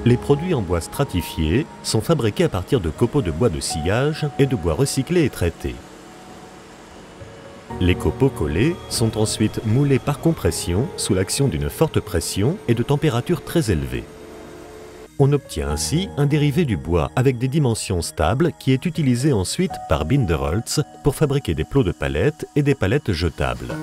Les produits en bois stratifié sont fabriqués à partir de copeaux de bois de sciage et de bois recyclés et traités. Les copeaux collés sont ensuite moulés par compression sous l'action d'une forte pression et de température très élevée. On obtient ainsi un dérivé du bois avec des dimensions stables qui est utilisé ensuite par Binderholz pour fabriquer des plots de palettes et des palettes jetables.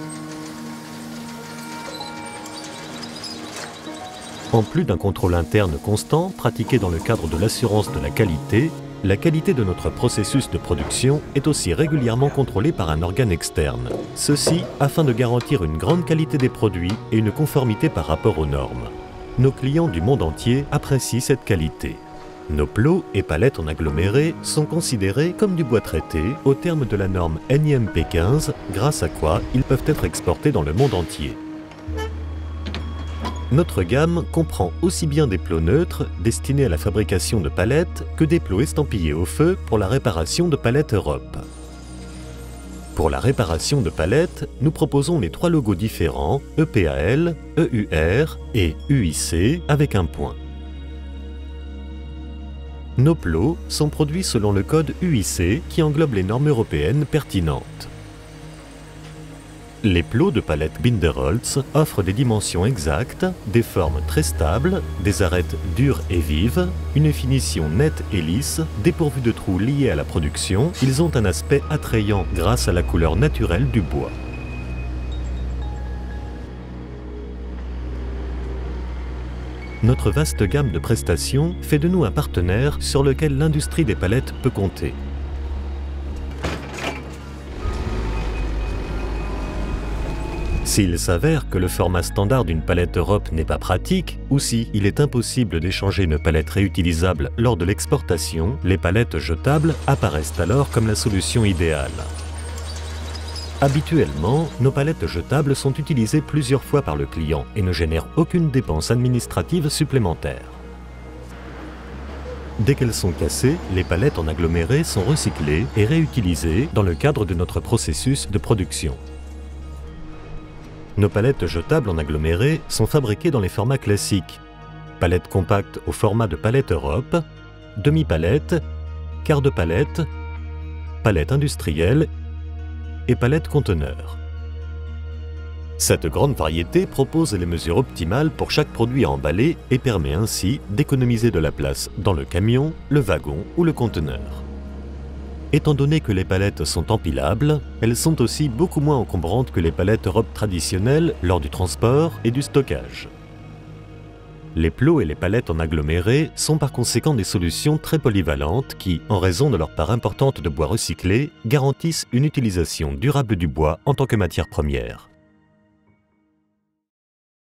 En plus d'un contrôle interne constant pratiqué dans le cadre de l'assurance de la qualité de notre processus de production est aussi régulièrement contrôlée par un organe externe. Ceci afin de garantir une grande qualité des produits et une conformité par rapport aux normes. Nos clients du monde entier apprécient cette qualité. Nos plots et palettes en aggloméré sont considérés comme du bois traité au terme de la norme NIMP 15, grâce à quoi ils peuvent être exportés dans le monde entier. Notre gamme comprend aussi bien des plots neutres destinés à la fabrication de palettes que des plots estampillés au feu pour la réparation de palettes Europe. Pour la réparation de palettes, nous proposons les 3 logos différents EPAL, EUR et UIC avec un point. Nos plots sont produits selon le code UIC qui englobe les normes européennes pertinentes. Les plots de palettes Binderholz offrent des dimensions exactes, des formes très stables, des arêtes dures et vives, une finition nette et lisse, dépourvus de trous liés à la production. Ils ont un aspect attrayant grâce à la couleur naturelle du bois. Notre vaste gamme de prestations fait de nous un partenaire sur lequel l'industrie des palettes peut compter. S'il s'avère que le format standard d'une palette Europe n'est pas pratique, ou si il est impossible d'échanger une palette réutilisable lors de l'exportation, les palettes jetables apparaissent alors comme la solution idéale. Habituellement, nos palettes jetables sont utilisées plusieurs fois par le client et ne génèrent aucune dépense administrative supplémentaire. Dès qu'elles sont cassées, les palettes en aggloméré sont recyclées et réutilisées dans le cadre de notre processus de production. Nos palettes jetables en aggloméré sont fabriquées dans les formats classiques. Palettes compactes au format de palette Europe, demi-palette, quart de palette, palette industrielle et palette conteneur. Cette grande variété propose les mesures optimales pour chaque produit à emballer et permet ainsi d'économiser de la place dans le camion, le wagon ou le conteneur. Étant donné que les palettes sont empilables, elles sont aussi beaucoup moins encombrantes que les palettes Europe traditionnelles lors du transport et du stockage. Les plots et les palettes en aggloméré sont par conséquent des solutions très polyvalentes qui, en raison de leur part importante de bois recyclé, garantissent une utilisation durable du bois en tant que matière première.